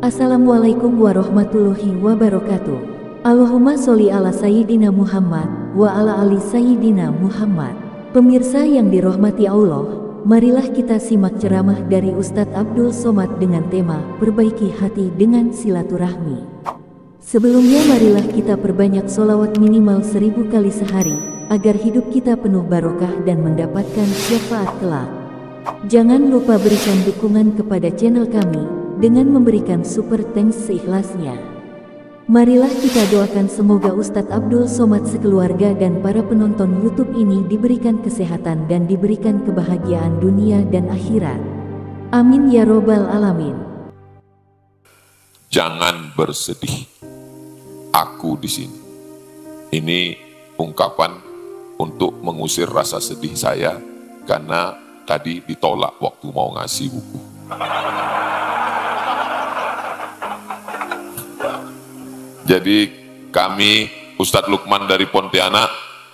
Assalamualaikum warahmatullahi wabarakatuh. Allahumma sholli ala Sayyidina Muhammad wa ala ali Sayyidina Muhammad. Pemirsa yang dirahmati Allah, marilah kita simak ceramah dari Ustadz Abdul Somad dengan tema Perbaiki Hati dengan Silaturahmi. Sebelumnya marilah kita perbanyak sholawat minimal 1000 kali sehari, agar hidup kita penuh barokah dan mendapatkan syafaat kelak. Jangan lupa berikan dukungan kepada channel kami dengan memberikan super thanks seikhlasnya. Marilah kita doakan semoga Ustadz Abdul Somad sekeluarga dan para penonton YouTube ini diberikan kesehatan dan diberikan kebahagiaan dunia dan akhirat. Amin ya robbal alamin. Jangan bersedih. Aku di sini. Ini ungkapan untuk mengusir rasa sedih saya karena tadi ditolak waktu mau ngasih buku. Jadi kami Ustadz Lukman dari Pontianak,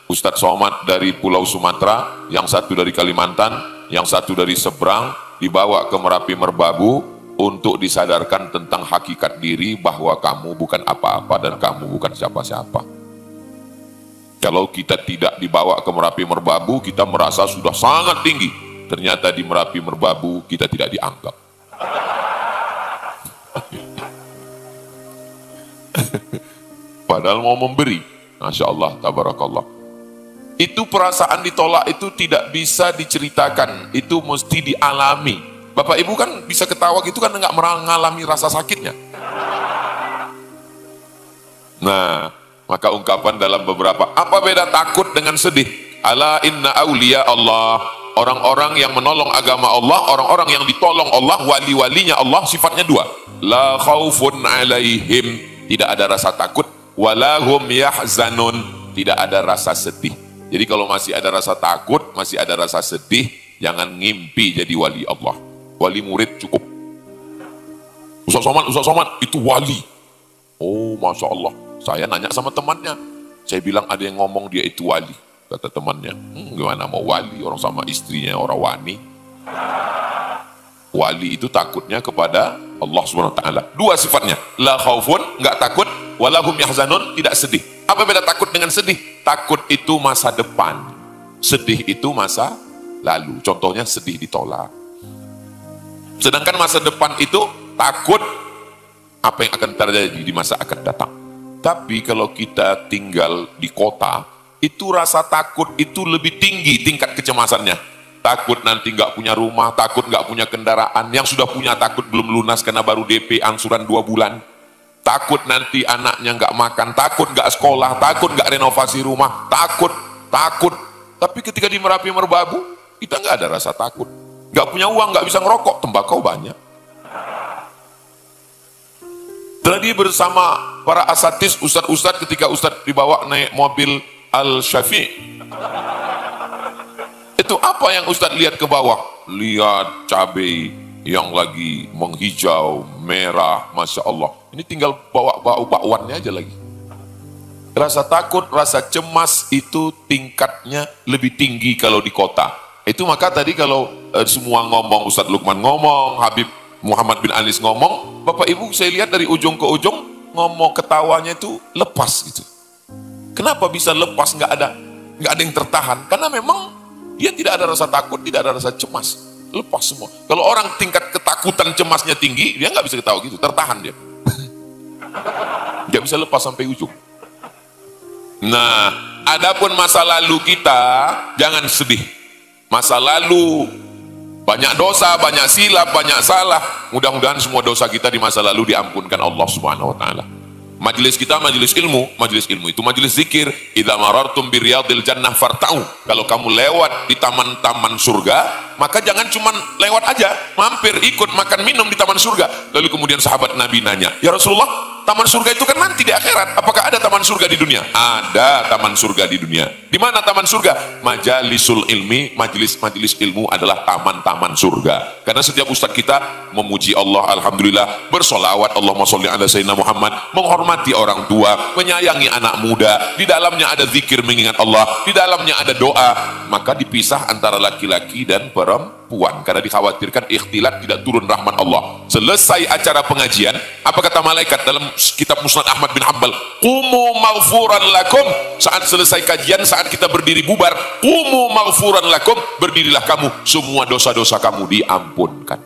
Ustadz Somad dari Pulau Sumatera, yang satu dari Kalimantan, yang satu dari seberang, dibawa ke Merapi Merbabu untuk disadarkan tentang hakikat diri bahwa kamu bukan apa-apa dan kamu bukan siapa-siapa. Kalau kita tidak dibawa ke Merapi Merbabu, kita merasa sudah sangat tinggi. Ternyata di Merapi Merbabu kita tidak dianggap. Padahal mau memberi, Masya Allah, tabarakallah. Itu perasaan ditolak itu tidak bisa diceritakan, itu mesti dialami. Bapak Ibu kan bisa ketawa gitu kan nggak mengalami rasa sakitnya. Nah, maka ungkapan dalam beberapa, apa beda takut dengan sedih? Ala inna awliya Allah, orang-orang yang menolong agama Allah, orang-orang yang ditolong Allah, wali-walinya Allah, sifatnya dua. La khaufun alaihim, tidak ada rasa takut. Walahum yahzanun, tidak ada rasa sedih. Jadi kalau masih ada rasa takut, masih ada rasa sedih, jangan ngimpi jadi wali Allah. Wali murid cukup. Ustaz Somad itu wali. Oh Masya Allah, saya nanya sama temannya, saya bilang ada yang ngomong dia itu wali. Kata temannya, gimana mau wali, orang sama istrinya orang wani. Wali itu takutnya kepada Allah SWT. Dua sifatnya, la khaufun, nggak takut, walahum yahzanun, tidak sedih. Apa beda takut dengan sedih? Takut itu masa depan, sedih itu masa lalu. Contohnya sedih ditolak. Sedangkan masa depan itu takut apa yang akan terjadi di masa akan datang. Tapi kalau kita tinggal di kota, itu rasa takut itu lebih tinggi tingkat kecemasannya. Takut nanti nggak punya rumah, takut nggak punya kendaraan. Yang sudah punya takut belum lunas karena baru DP angsuran 2 bulan. Takut nanti anaknya nggak makan, takut nggak sekolah, takut nggak renovasi rumah, takut. Tapi ketika di Merapi Merbabu, kita nggak ada rasa takut. Nggak punya uang, nggak bisa ngerokok, tembakau banyak. Tadi bersama para asatis, ustadz-ustadz, ketika ustadz dibawa naik mobil Al-Syafi', itu apa yang ustadz lihat ke bawah? Lihat cabai yang lagi menghijau, merah, Masya Allah. Ini tinggal bawa bakwannya aja lagi. Rasa takut, rasa cemas itu tingkatnya lebih tinggi kalau di kota. Itu maka tadi kalau semua ngomong, Ustadz Lukman ngomong, Habib Muhammad bin Alis ngomong, Bapak Ibu saya lihat dari ujung ke ujung ngomong ketawanya itu lepas gitu. Kenapa bisa lepas, nggak ada yang tertahan? Karena memang dia tidak ada rasa takut, tidak ada rasa cemas, lepas semua. Kalau orang tingkat ketakutan cemasnya tinggi, dia nggak bisa ketawa gitu, tertahan dia. Dia bisa lepas sampai ujung. Nah, adapun masa lalu kita, jangan sedih. Masa lalu banyak dosa, banyak silap, banyak salah. Mudah-mudahan semua dosa kita di masa lalu diampunkan Allah Subhanahu wa taala. Majelis kita majelis ilmu itu majelis zikir. Idza marartum biriyadil jannah fartau. Kalau kamu lewat di taman-taman surga, maka jangan cuma lewat aja, mampir ikut makan minum di taman surga. Lalu kemudian sahabat Nabi nanya, "Ya Rasulullah, taman surga itu kan nanti di akhirat. Apakah ada taman surga di dunia?" Ada taman surga di dunia. Di mana taman surga? Majalisul ilmi, majelis ilmu adalah taman-taman surga. Karena setiap ustadz kita memuji Allah, alhamdulillah, bersolawat, Allahumma sholli ala sayyidina Muhammad, menghormati orang tua, menyayangi anak muda. Di dalamnya ada zikir mengingat Allah, di dalamnya ada doa. Maka dipisah antara laki-laki dan perempuan. perempuan karena dikhawatirkan ikhtilat tidak turun rahmat Allah. Selesai acara pengajian, apa kata malaikat dalam kitab Musnad Ahmad bin Hanbal? Qumu maghfuran lakum. Saat selesai kajian, saat kita berdiri bubar, qumu maghfuran lakum, berdirilah kamu, semua dosa-dosa kamu diampunkan.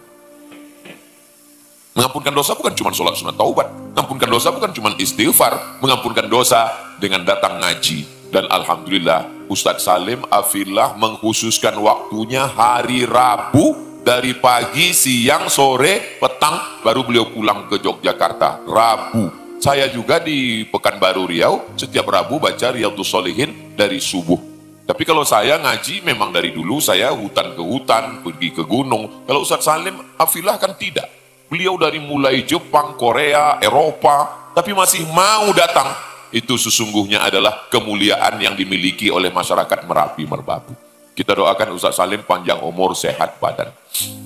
Mengampunkan dosa bukan cuma sholat sunat taubat, mengampunkan dosa bukan cuma istighfar, mengampunkan dosa dengan datang ngaji. Dan alhamdulillah Ustadz Salim Afillah mengkhususkan waktunya hari Rabu dari pagi, siang, sore, petang, baru beliau pulang ke Yogyakarta. Rabu. Saya juga di Pekanbaru Riau setiap Rabu baca Riyadhus Shalihin dari subuh. Tapi kalau saya ngaji memang dari dulu saya hutan ke hutan, pergi ke gunung. Kalau Ustadz Salim Afillah kan tidak. Beliau dari mulai Jepang, Korea, Eropa, tapi masih mau datang. Itu sesungguhnya adalah kemuliaan yang dimiliki oleh masyarakat Merapi Merbabu. Kita doakan Ustaz Salim panjang umur, sehat badan.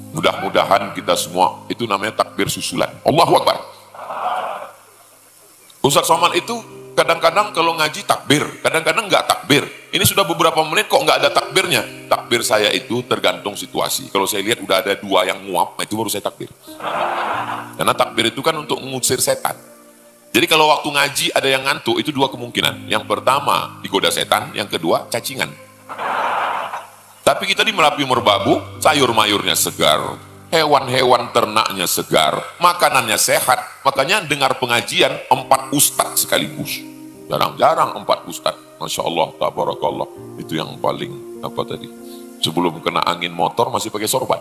Mudah-mudahan kita semua, itu namanya takbir susulan. Allahu Akbar. Ustaz Somad itu kadang-kadang kalau ngaji takbir, kadang-kadang nggak takbir. Ini sudah beberapa menit kok nggak ada takbirnya. Takbir saya itu tergantung situasi. Kalau saya lihat udah ada dua yang nguap, itu baru saya takbir. Karena takbir itu kan untuk mengusir setan. Jadi kalau waktu ngaji ada yang ngantuk, itu dua kemungkinan. Yang pertama digoda setan, yang kedua cacingan. Tapi kita di Merapi Merbabu, sayur mayurnya segar, hewan-hewan ternaknya segar, makanannya sehat. Makanya dengar pengajian 4 ustadz sekaligus. Jarang-jarang 4 ustadz. Masya Allah, tabarakallah. Itu yang paling apa tadi? Sebelum kena angin motor masih pakai sorban.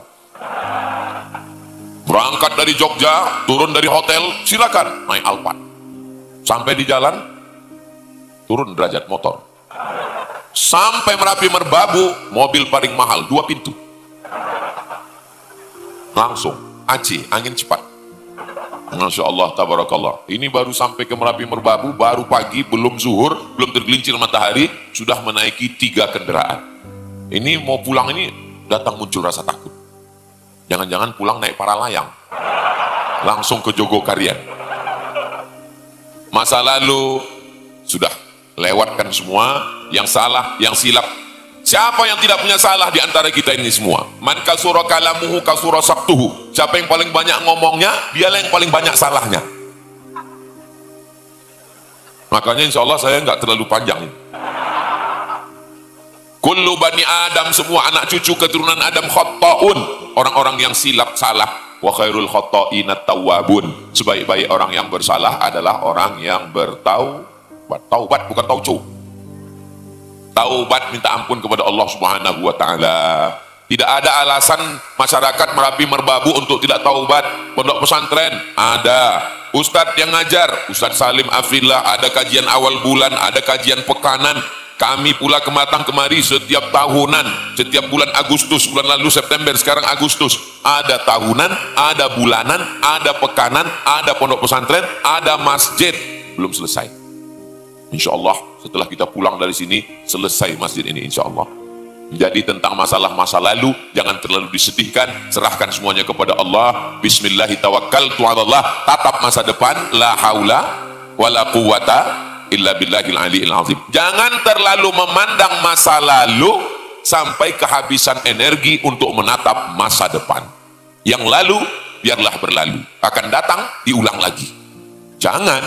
Berangkat dari Jogja, turun dari hotel, silakan naik Alphard. Sampai di jalan, turun derajat motor. Sampai Merapi Merbabu, mobil paling mahal, 2 pintu. Langsung, AC, angin cepat. Masya Allah, tabarakallah. Ini baru sampai ke Merapi Merbabu, baru pagi, belum zuhur, belum tergelincir matahari, sudah menaiki 3 kendaraan. Ini mau pulang ini, datang muncul rasa takut. Jangan-jangan pulang naik para layang. Langsung ke Jogokarian. Masa lalu sudah lewatkan semua, yang salah, yang silap. Siapa yang tidak punya salah di antara kita ini semua? Man kasura kalamuhu kasura sabtuhu. Siapa yang paling banyak ngomongnya, dialah yang paling banyak salahnya. Makanya insya Allah saya nggak terlalu panjang. Kullu bani Adam, semua anak cucu keturunan Adam khatta'un. Orang-orang yang silap salah. Wa khairul khatta'ina tawwabun. Sebaik-baik orang yang bersalah adalah orang yang bertaubat. Taubat bukan tauco. Taubat minta ampun kepada Allah Subhanahu wa taala. Tidak ada alasan masyarakat Merapi Merbabu untuk tidak taubat. Pondok pesantren ada, ustadz yang ngajar, Ustadz Salim Afillah, ada kajian awal bulan, ada kajian pekanan. Kami pula kematang kemari setiap tahunan, setiap bulan Agustus, bulan lalu September, sekarang Agustus. Ada tahunan, ada bulanan, ada pekanan, ada pondok pesantren, ada masjid. Belum selesai. Insya Allah setelah kita pulang dari sini, selesai masjid ini insya Allah. Jadi tentang masalah masa lalu, jangan terlalu disedihkan, serahkan semuanya kepada Allah. Bismillahirrahmanirrahim. Tatap masa depan, la haula wala quwata illa billahil aliyil azim. Jangan terlalu memandang masa lalu sampai kehabisan energi untuk menatap masa depan. Yang lalu biarlah berlalu, akan datang diulang lagi. Jangan,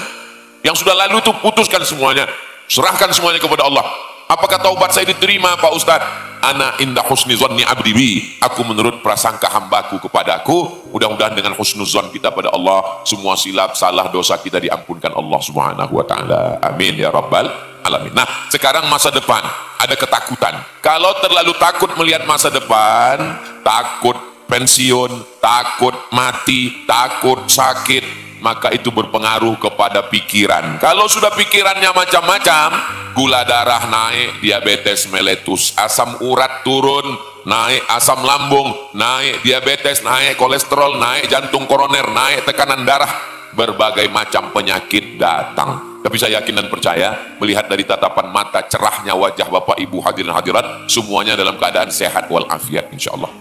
yang sudah lalu itu putuskan semuanya, serahkan semuanya kepada Allah. Apakah taubat saya diterima Pak Ustadz? Ana inda husni zonni abdi bi. Aku menurut prasangka hambaku kepadaku. Mudah-mudahan dengan husnuzon kita pada Allah, semua silap, salah, dosa kita diampunkan Allah Subhanahu wa taala. Amin ya rabbal alamin. Nah, sekarang masa depan, ada ketakutan. Kalau terlalu takut melihat masa depan, takut pensiun, takut mati, takut sakit, maka itu berpengaruh kepada pikiran. Kalau sudah pikirannya macam-macam, gula darah naik, diabetes meletus, asam urat turun, naik asam lambung, naik diabetes, naik kolesterol, naik jantung koroner, naik tekanan darah, berbagai macam penyakit datang. Tapi saya yakin dan percaya, melihat dari tatapan mata cerahnya wajah Bapak Ibu hadirin hadirat, semuanya dalam keadaan sehat walafiat insyaallah.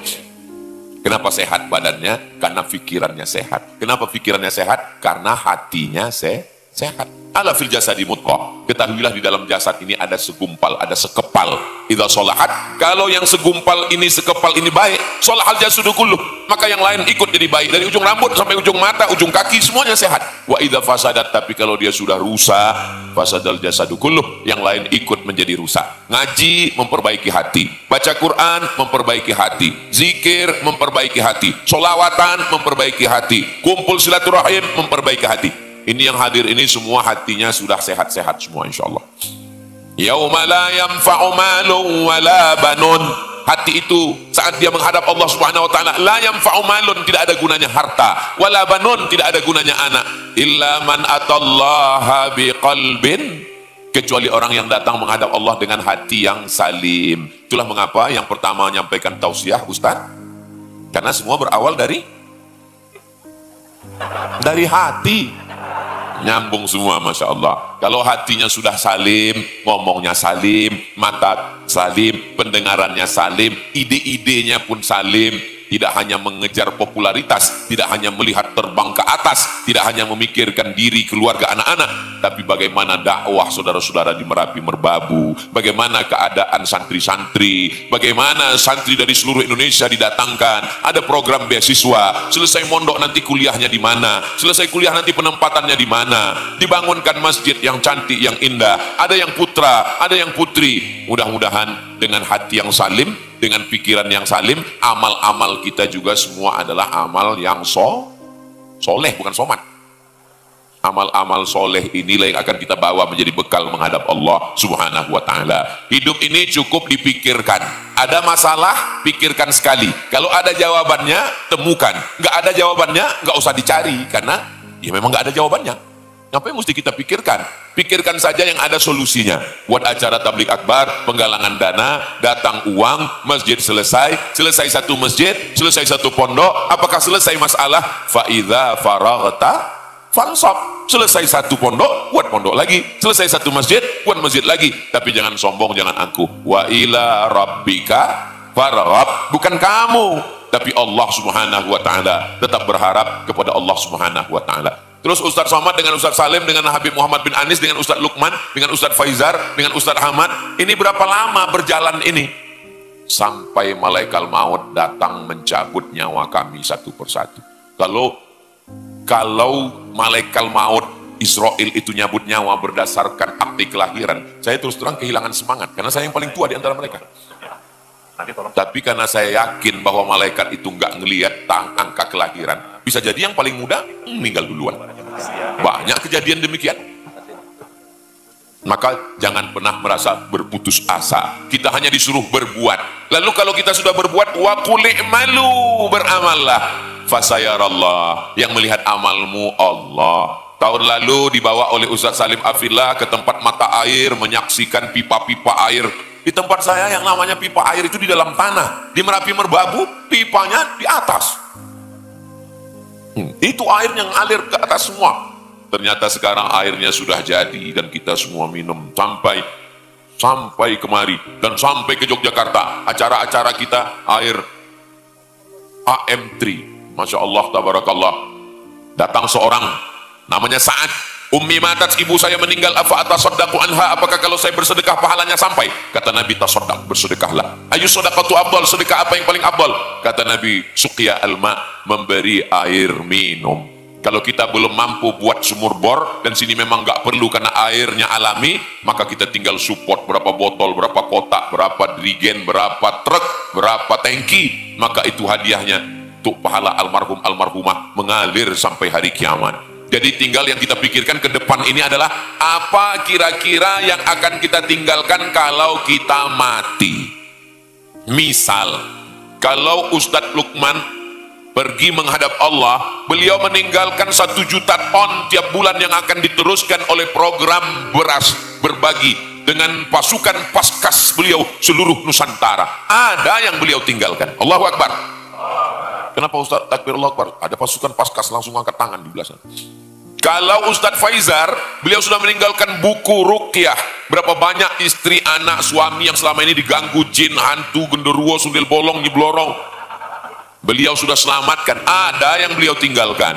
Kenapa sehat badannya? Karena pikirannya sehat. Kenapa pikirannya sehat? Karena hatinya sehat. Ala fil jasadi mudghah. Ketahuilah di dalam jasad ini ada segumpal, ada sekepal. Idza sholahat, kalau yang segumpal ini, sekepal ini baik, sholahal jasadu kulluh, maka yang lain ikut jadi baik. Dari ujung rambut sampai ujung mata, ujung kaki, semuanya sehat. Wa idza fasadat, tapi kalau dia sudah rusak, fasadal jasadu kulluh, yang lain ikut menjadi rusak. Ngaji memperbaiki hati, baca Quran memperbaiki hati, zikir memperbaiki hati, sholawatan memperbaiki hati, kumpul silaturahim memperbaiki hati. Ini yang hadir ini semua hatinya sudah sehat-sehat semua insyaallah. Yauma la yanfa'u malun wala banun. Hati itu saat dia menghadap Allah Subhanahu wa taala, la yanfa'u malun, tidak ada gunanya harta, wala banun, tidak ada gunanya anak, illa man atallaha biqalbin, kecuali orang yang datang menghadap Allah dengan hati yang salim. Itulah mengapa yang pertama menyampaikan tausiah Ustaz, karena semua berawal dari hati. Nyambung semua, Masya Allah. Kalau hatinya sudah salim, ngomongnya salim, mata salim, pendengarannya salim, ide-idenya pun salim, tidak hanya mengejar popularitas, tidak hanya melihat terbang ke atas, tidak hanya memikirkan diri, keluarga, anak-anak, tapi bagaimana dakwah saudara-saudara di Merapi Merbabu, bagaimana keadaan santri-santri, bagaimana santri dari seluruh Indonesia didatangkan, ada program beasiswa, selesai mondok nanti kuliahnya di mana, selesai kuliah nanti penempatannya di mana, dibangunkan masjid yang cantik, yang indah, ada yang putra, ada yang putri. Mudah-mudahan dengan hati yang salim, dengan pikiran yang salim, amal-amal kita juga semua adalah amal yang soleh, bukan somat. Amal-amal soleh inilah yang akan kita bawa menjadi bekal menghadap Allah Subhanahu wa ta'ala. Hidup ini cukup dipikirkan. Ada masalah, pikirkan sekali. Kalau ada jawabannya, temukan. Nggak ada jawabannya, nggak usah dicari, karena ya memang nggak ada jawabannya. Ngapain mesti kita pikirkan? Pikirkan saja yang ada solusinya. Buat acara tabligh akbar, penggalangan dana, datang uang, masjid selesai satu masjid, selesai satu pondok. Apakah selesai masalah? Fa idza faraghta fansab. Selesai satu pondok, buat pondok lagi. Selesai satu masjid, buat masjid lagi. Tapi jangan sombong, jangan angkuh. Wa ila rabbika farghab. Bukan kamu, tapi Allah Subhanahu wa ta'ala. Tetap berharap kepada Allah Subhanahu wa ta'ala. Terus Ustadz Somad dengan Ustadz Salim, dengan Habib Muhammad bin Anis, dengan Ustadz Lukman, dengan Ustadz Faizar, dengan Ustadz Ahmad. Ini berapa lama berjalan ini? Sampai malaikat maut datang mencabut nyawa kami satu persatu. Kalau malaikat maut Israel itu nyabut nyawa berdasarkan akte kelahiran, saya terus terang kehilangan semangat, karena saya yang paling tua di antara mereka. Tapi karena saya yakin bahwa malaikat itu nggak ngelihat angka kelahiran, bisa jadi yang paling muda meninggal duluan. Banyak kejadian demikian. Maka jangan pernah merasa berputus asa. Kita hanya disuruh berbuat. Lalu kalau kita sudah berbuat, wa qul i'malu, beramallah, fasayarallah, yang melihat amalmu Allah. Tahun lalu dibawa oleh Ustadz Salim Afillah ke tempat mata air, menyaksikan pipa-pipa air. Di tempat saya yang namanya pipa air itu di dalam tanah. Di Merapi Merbabu, pipanya di atas. Itu air yang ngalir ke atas semua. Ternyata sekarang airnya sudah jadi dan kita semua minum sampai kemari dan sampai ke Yogyakarta. Acara-acara kita air AM3. Masya Allah, tabarakallah. Datang seorang namanya Sa'ad. Ummi matat, ibu saya meninggal, afa atasaddaqu anha, apakah kalau saya bersedekah pahalanya sampai? Kata Nabi, tasaddaq, bersedekahlah. Ayu sedekatu afdal, sedekah apa yang paling afdal? Kata Nabi, suqya alma, memberi air minum. Kalau kita belum mampu buat sumur bor, dan sini memang nggak perlu karena airnya alami, maka kita tinggal support berapa botol, berapa kotak, berapa dirigen, berapa truk, berapa tangki, maka itu hadiahnya untuk pahala almarhum almarhumah mengalir sampai hari kiamat. Jadi tinggal yang kita pikirkan ke depan ini adalah apa kira-kira yang akan kita tinggalkan kalau kita mati. Misal, kalau Ustadz Lukman pergi menghadap Allah, beliau meninggalkan 1 juta ton tiap bulan yang akan diteruskan oleh program beras berbagi dengan pasukan Paskas beliau seluruh Nusantara. Ada yang beliau tinggalkan. Allahu Akbar. Kenapa Ustadz takbir Allahu Akbar? Ada pasukan Paskas, langsung angkat tangan di belah sana. Kalau Ustadz Faizar, beliau sudah meninggalkan buku ruqyah. Berapa banyak istri, anak, suami yang selama ini diganggu jin, hantu, genderuwo, sundel bolong, nyiblorong, beliau sudah selamatkan. Ada yang beliau tinggalkan.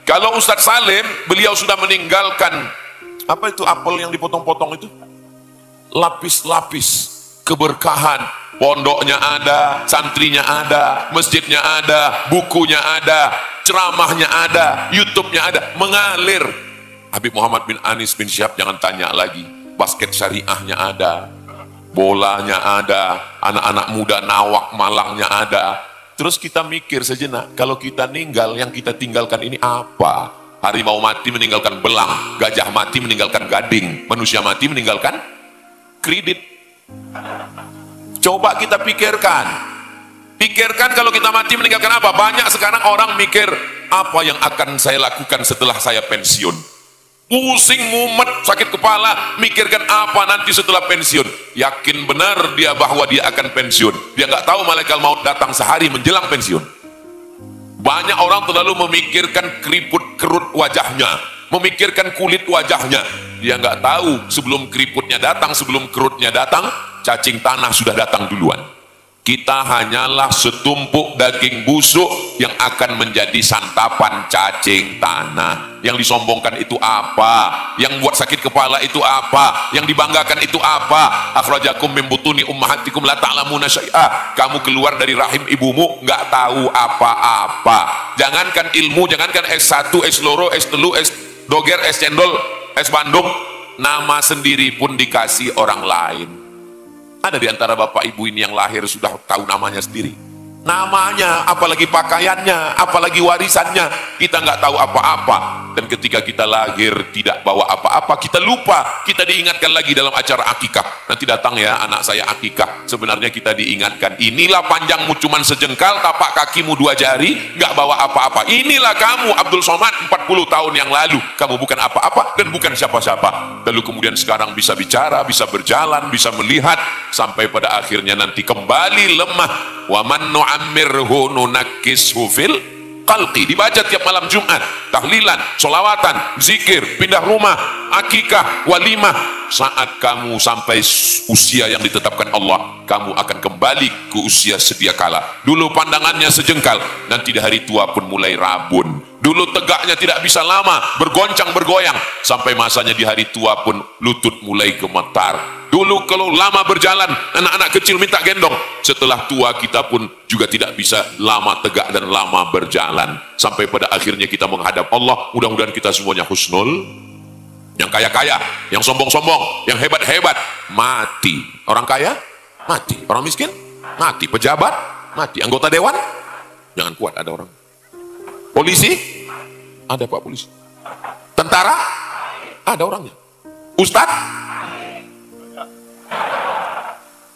Kalau Ustadz Salim, beliau sudah meninggalkan, apa itu apel yang dipotong-potong itu? Lapis-lapis keberkahan. Pondoknya ada, santrinya ada, masjidnya ada, bukunya ada, ceramahnya ada, YouTube-nya ada, mengalir. Habib Muhammad bin Anis bin Syihab jangan tanya lagi. Basket syariahnya ada, bolanya ada, anak-anak muda Nawak Malangnya ada. Terus kita mikir sejenak, kalau kita ninggal, yang kita tinggalkan ini apa? Harimau mati meninggalkan belang, gajah mati meninggalkan gading, manusia mati meninggalkan kredit. Coba kita pikirkan. Pikirkan kalau kita mati meninggalkan apa? Banyak sekarang orang mikir, apa yang akan saya lakukan setelah saya pensiun? Pusing, mumet, sakit kepala, mikirkan apa nanti setelah pensiun. Yakin benar dia bahwa dia akan pensiun. Dia nggak tahu malaikat maut datang sehari menjelang pensiun. Banyak orang terlalu memikirkan keriput kerut wajahnya, memikirkan kulit wajahnya. Dia nggak tahu sebelum keriputnya datang, sebelum kerutnya datang, cacing tanah sudah datang duluan. Kita hanyalah setumpuk daging busuk yang akan menjadi santapan cacing tanah. Yang disombongkan itu apa? Yang buat sakit kepala itu apa? Yang dibanggakan itu apa? Akhrajakum min butuni ummahatikum la ta'lamuna syai'a. Kamu keluar dari rahim ibumu nggak tahu apa-apa. Jangankan ilmu, jangankan S1, S2, S3, S doger, S cendol, S Bandung, nama sendiri pun dikasih orang lain. Ada di antara bapak ibu ini yang lahir sudah tahu namanya sendiri. Namanya, apalagi pakaiannya, apalagi warisannya, kita nggak tahu apa-apa. Dan ketika kita lahir tidak bawa apa-apa, kita lupa, kita diingatkan lagi dalam acara akikah. Nanti datang ya anak saya akikah. Sebenarnya kita diingatkan, inilah panjangmu cuman sejengkal, tapak kakimu 2 jari, nggak bawa apa-apa. Inilah kamu Abdul Somad 40 tahun yang lalu. Kamu bukan apa-apa dan bukan siapa-siapa. Lalu kemudian sekarang bisa bicara, bisa berjalan, bisa melihat, sampai pada akhirnya nanti kembali lemah. Wa man nu'ammirhu nunakkishu fil khalqi. Dibaca tiap malam Jumat, tahlilan, sholawatan, zikir, pindah rumah, akikah, walimah. Saat kamu sampai usia yang ditetapkan Allah, kamu akan kembali ke usia sedia kala. Dulu pandangannya sejengkal, nanti di hari tua pun mulai rabun. Dulu tegaknya tidak bisa lama, bergoncang bergoyang, sampai masanya di hari tua pun lutut mulai gemetar. Dulu kalau lama berjalan, anak-anak kecil minta gendong. Setelah tua kita pun juga tidak bisa lama tegak dan lama berjalan. Sampai pada akhirnya kita menghadap Allah. Mudah-mudahan kita semuanya husnul. Yang kaya-kaya, yang sombong-sombong, yang hebat-hebat, mati. Orang kaya, mati. Orang miskin, mati. Pejabat, mati. Anggota dewan, jangan kuat ada orang. Polisi, ada Pak polisi. Tentara, ada orangnya. Ustadz,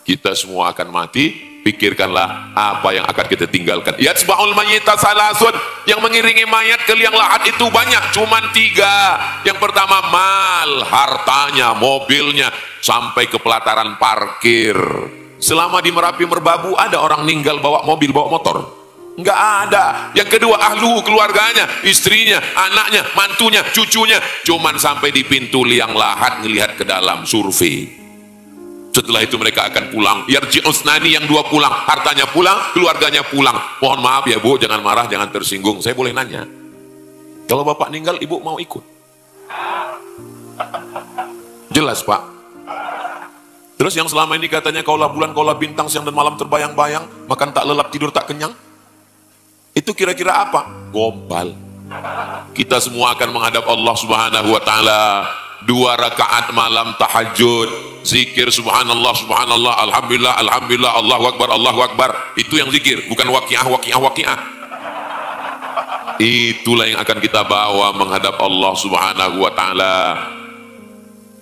kita semua akan mati. Pikirkanlah apa yang akan kita tinggalkan. Yatsba'ul mayyita salasun, yang mengiringi mayat ke liang lahat itu banyak, cuman 3. Yang pertama mal, hartanya, mobilnya, sampai ke pelataran parkir. Selama di Merapi Merbabu ada orang meninggal bawa mobil, bawa motor? Enggak ada. Yang kedua ahlu, keluarganya, istrinya, anaknya, mantunya, cucunya, cuman sampai di pintu liang lahat ngelihat ke dalam, survei. Setelah itu mereka akan pulang. Yarji'usnani, yang 2 pulang, hartanya pulang, keluarganya pulang. Mohon maaf ya Bu, jangan marah, jangan tersinggung. Saya boleh nanya, kalau bapak meninggal ibu mau ikut? Jelas Pak. Terus yang selama ini katanya kaulah bulan, kaulah bintang, siang dan malam terbayang-bayang, makan tak lelap, tidur tak kenyang, itu kira-kira apa? Gombal. Kita semua akan menghadap Allah Subhanahu wa Ta'ala. 2 rakaat malam tahajud, zikir subhanallah subhanallah, alhamdulillah alhamdulillah, Allahu akbar Allahu akbar. Itu yang zikir, bukan waqiah waqiah waqiah. Itulah yang akan kita bawa menghadap Allah Subhanahu wa Ta'ala.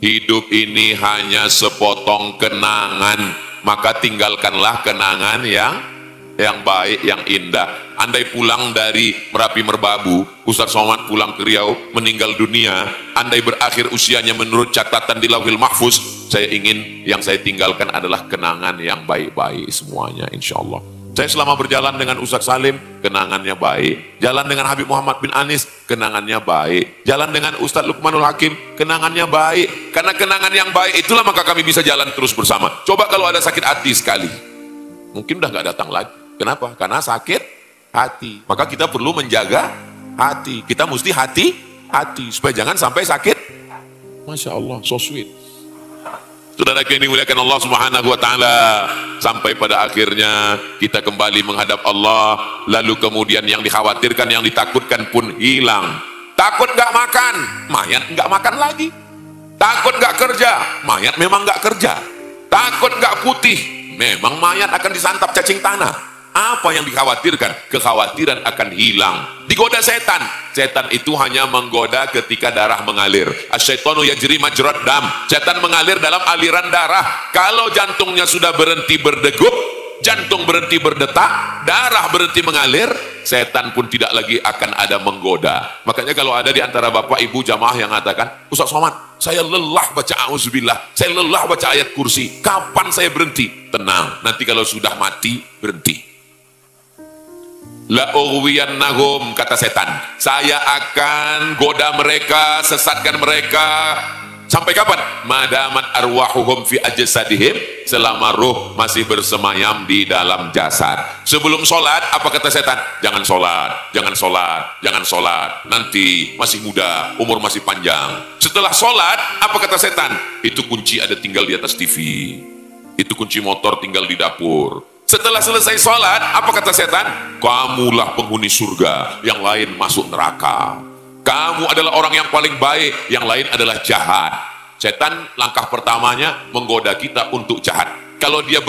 Hidup ini hanya sepotong kenangan, maka tinggalkanlah kenangan yang baik, yang indah. Andai pulang dari Merapi Merbabu, Ustadz Somad pulang ke Riau, meninggal dunia, andai berakhir usianya menurut catatan di Lauhil Mahfuz, saya ingin yang saya tinggalkan adalah kenangan yang baik-baik semuanya, insya Allah. Saya selama berjalan dengan Ustadz Salim, kenangannya baik. Jalan dengan Habib Muhammad bin Anis, kenangannya baik. Jalan dengan Ustadz Luqmanul Hakim, kenangannya baik. Karena kenangan yang baik itulah maka kami bisa jalan terus bersama. Coba kalau ada sakit hati sekali, mungkin udah gak datang lagi. Kenapa? Karena sakit hati. Maka kita perlu menjaga hati. Kita mesti hati supaya jangan sampai sakit. Masya Allah, so sweet. Saudara yang dimuliakan Allah Subhanahu wa taala, sampai pada akhirnya kita kembali menghadap Allah, lalu kemudian yang dikhawatirkan, yang ditakutkan pun hilang. Takut nggak makan, mayat nggak makan lagi. Takut nggak kerja, mayat memang nggak kerja. Takut nggak putih, memang mayat akan disantap cacing tanah. Apa yang dikhawatirkan? Kekhawatiran akan hilang. Digoda setan. Setan itu hanya menggoda ketika darah mengalir. Asyaitonu yajri majrad dam. Setan mengalir dalam aliran darah. Kalau jantungnya sudah berhenti berdegup, jantung berhenti berdetak, darah berhenti mengalir, setan pun tidak lagi akan ada menggoda. Makanya kalau ada di antara bapak ibu jamaah yang mengatakan, Ustaz Somad, saya lelah baca auzubillah, saya lelah baca ayat kursi, kapan saya berhenti? Tenang, nanti kalau sudah mati, berhenti. La ughwiyannahum, kata setan, saya akan goda mereka, sesatkan mereka sampai kapan? Madamat arwahuhum fi ajsadihim, selama ruh masih bersemayam di dalam jasad. Sebelum sholat, apa kata setan? Jangan sholat, jangan sholat, jangan sholat, nanti masih muda, umur masih panjang. Setelah sholat, apa kata setan? Itu kunci ada tinggal di atas TV, itu kunci motor tinggal di dapur. Setelah selesai sholat, apa kata setan? Kamulah penghuni surga, yang lain masuk neraka. Kamu adalah orang yang paling baik, yang lain adalah jahat. Setan langkah pertamanya menggoda kita untuk jahat. Kalau dia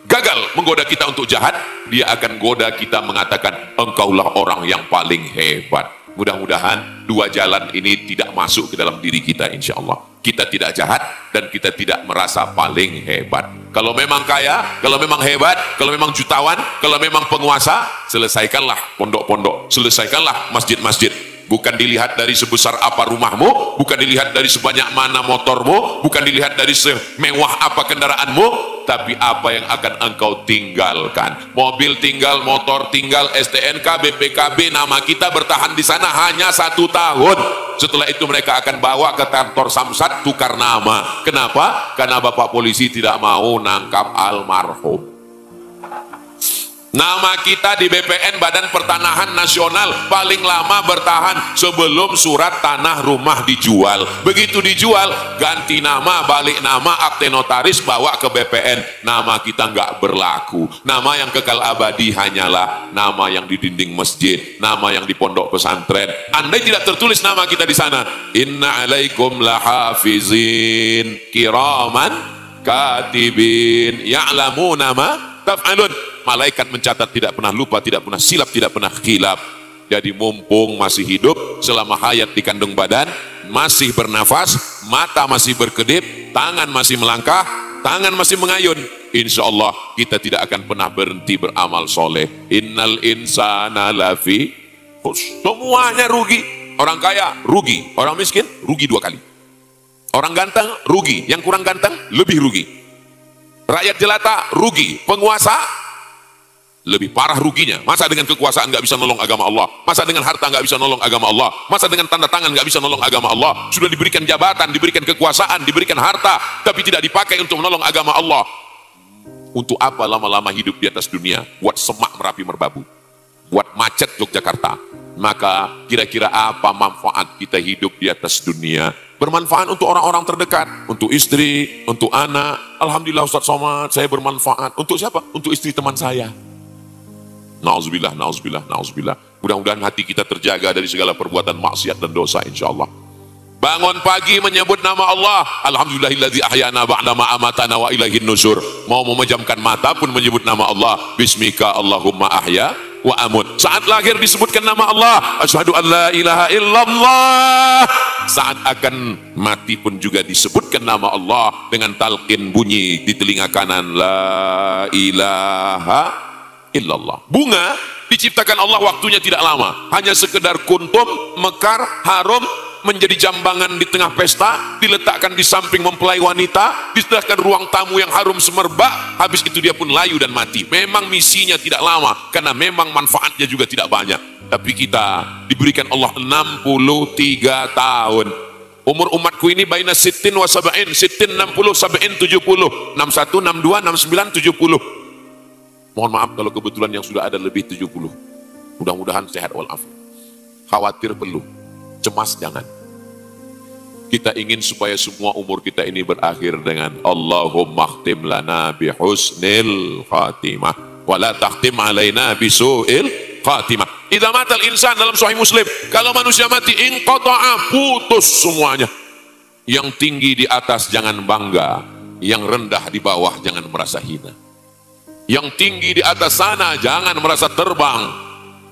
gagal menggoda kita untuk jahat, dia akan goda kita mengatakan, engkaulah orang yang paling hebat. Mudah-mudahan dua jalan ini tidak masuk ke dalam diri kita, insya Allah. Kita tidak jahat dan kita tidak merasa paling hebat. Kalau memang kaya, kalau memang hebat, kalau memang jutawan, kalau memang penguasa, selesaikanlah pondok-pondok, selesaikanlah masjid-masjid. Bukan dilihat dari sebesar apa rumahmu, bukan dilihat dari sebanyak mana motormu, bukan dilihat dari semewah apa kendaraanmu, tapi apa yang akan engkau tinggalkan. Mobil tinggal, motor tinggal, STNK, BPKB, nama kita bertahan di sana hanya 1 tahun. Setelah itu mereka akan bawa ke kantor Samsat, tukar nama. Kenapa? Karena Bapak polisi tidak mau nangkap almarhum. Nama kita di BPN, Badan Pertanahan Nasional, paling lama bertahan sebelum surat tanah rumah dijual. Begitu dijual, ganti nama, balik nama, akte notaris, bawa ke BPN. Nama kita nggak berlaku. Nama yang kekal abadi hanyalah nama yang di dinding masjid, nama yang di pondok pesantren. Andai tidak tertulis nama kita di sana, inna alaikum lahafizin kiraman katibin ya'lamuna ma taf'alun. Malaikat mencatat, tidak pernah lupa, tidak pernah silap, tidak pernah khilaf. Jadi mumpung masih hidup, selama hayat di kandung badan, masih bernafas, mata masih berkedip, tangan masih melangkah, tangan masih mengayun, insya Allah kita tidak akan pernah berhenti beramal soleh. Innal insana lafi khusr. Semuanya rugi. Orang kaya rugi, orang miskin rugi 2 kali. Orang ganteng rugi, yang kurang ganteng lebih rugi. Rakyat jelata rugi, penguasa lebih parah ruginya. Masa dengan kekuasaan nggak bisa nolong agama Allah? Masa dengan harta nggak bisa nolong agama Allah? Masa dengan tanda tangan nggak bisa nolong agama Allah? Sudah diberikan jabatan, diberikan kekuasaan, diberikan harta, tapi tidak dipakai untuk menolong agama Allah. Untuk apa lama-lama hidup di atas dunia? Buat semak Merapi Merbabu, buat macet Yogyakarta. Maka kira-kira apa manfaat kita hidup di atas dunia? Bermanfaat untuk orang-orang terdekat, untuk istri, untuk anak. Alhamdulillah Ustaz Somad, saya bermanfaat. Untuk siapa? Untuk istri teman saya. Na'udzubillah, na'udzubillah, na'udzubillah. Mudah-mudahan hati kita terjaga dari segala perbuatan maksiat dan dosa, insya Allah. Bangun pagi menyebut nama Allah. Alhamdulillahilladzi ahyana ba'da ma amatana wa ilaihin nusyur. Mau memejamkan mata pun menyebut nama Allah. Bismika Allahumma ahya wa amut. Saat lahir disebutkan nama Allah. Asyhadu an la ilaha illallah. Saat akan mati pun juga disebutkan nama Allah dengan talqin bunyi di telinga kanan. La ilaha illallah. Bunga diciptakan Allah waktunya tidak lama, hanya sekedar kuntum, mekar, harum, menjadi jambangan di tengah pesta, diletakkan di samping mempelai wanita, disediakan ruang tamu yang harum semerbak, habis itu dia pun layu dan mati. Memang misinya tidak lama, karena memang manfaatnya juga tidak banyak. Tapi kita diberikan Allah 63 tahun. Umur umatku ini baina sittin wa sab'in, sittin 60, sab'in 70, 61, 62, 69, 70. Mohon maaf kalau kebetulan yang sudah ada lebih 70. Mudah-mudahan sehat walafiat. Khawatir perlu, cemas jangan. Kita ingin supaya semua umur kita ini berakhir dengan Allahumma khtim lana bihusnil khatimah wa la takhtim alaina bisu'il khatimah. Idza matal insan, dalam Sahih Muslim, kalau manusia mati inqata'a, putus semuanya. Yang tinggi di atas jangan bangga, yang rendah di bawah jangan merasa hina. Yang tinggi di atas sana jangan merasa terbang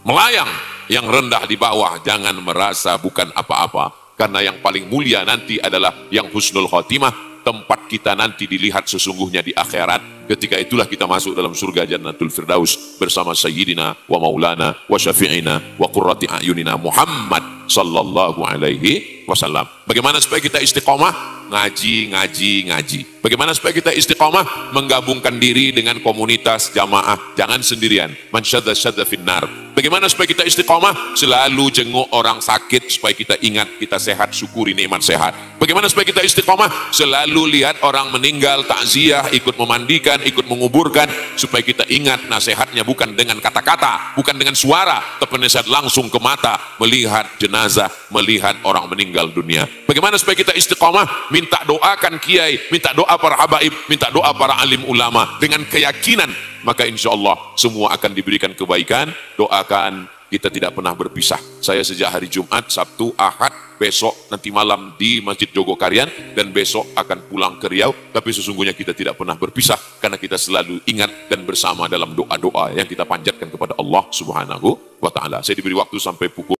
melayang, yang rendah di bawah jangan merasa bukan apa-apa. Karena yang paling mulia nanti adalah yang husnul khotimah, tempat kita nanti dilihat sesungguhnya di akhirat. Ketika itulah kita masuk dalam surga Jannatul Firdaus bersama Sayyidina wa Maulana wa Syafi'ina wa Qurrati A'yunina Muhammad sallallahu alaihi wasallam. Bagaimana supaya kita istiqomah? Ngaji, ngaji, ngaji. Bagaimana supaya kita istiqomah? Menggabungkan diri dengan komunitas jamaah, jangan sendirian. Man syadza syadza finnar. Bagaimana supaya kita istiqomah? Selalu jenguk orang sakit supaya kita ingat kita sehat, syukuri nikmat sehat. Bagaimana supaya kita istiqomah? Selalu lihat orang meninggal, takziah, ikut memandikan, ikut menguburkan, supaya kita ingat nasihatnya bukan dengan kata-kata, bukan dengan suara, tapi nasihat langsung ke mata, melihat jenazah, melihat orang meninggal dunia. Bagaimana supaya kita istiqomah? Minta doakan kiai, minta doa para habaib, minta doa para alim ulama dengan keyakinan, maka insya Allah semua akan diberikan kebaikan. Doakan kita tidak pernah berpisah. Saya sejak hari Jumat, Sabtu, Ahad, besok nanti malam di Masjid Jogokarian, dan besok akan pulang ke Riau. Tapi sesungguhnya kita tidak pernah berpisah karena kita selalu ingat dan bersama dalam doa-doa yang kita panjatkan kepada Allah Subhanahu wa Ta'ala. Saya diberi waktu sampai pukul